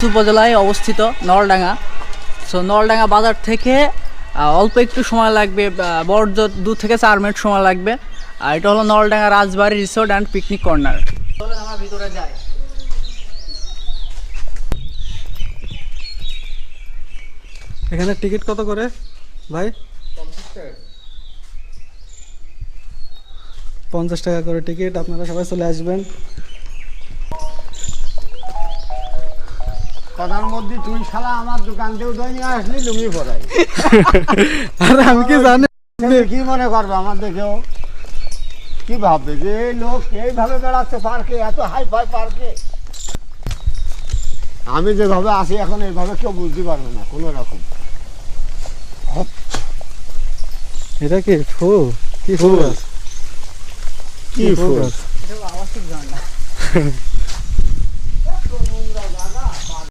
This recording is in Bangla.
উপজেলায় অবস্থিত নলডাঙ্গা। সো নলডাঙ্গা বাজার থেকে অল্প একটু সময় লাগবে, বড় 2 থেকে 4 মিনিট সময় লাগবে। আর এটা হলো নলডাঙ্গা রাজবাড়ি রিসোর্ট অ্যান্ড পিকনিক কর্নার। চলেন আমরা ভিতরে যাই। এখানে টিকিট কত করে ভাই? 50 টাকা করে টিকিট। আপনারা সবাই চলে আসবেন। কথার মধ্যে তুই শালা আমার দোকান থেকে দই নিয়ে আসলি লুঙ্গি পরাই। আরে আমি কি জানি? কি মনে করবে আমার দেখেও? কি ভাববে যে এই লোক এইভাবে বেড়াচ্ছে পার্কে, এত হাই ফাই পার্কে? আমি যেভাবে আসি এখন এইভাবে কেউ বুঝতে পারবে না কোনো রকম। এটা কি ফুল? কি ফুল? কি ফুল? এটা আবাসিক ঝর্ণা।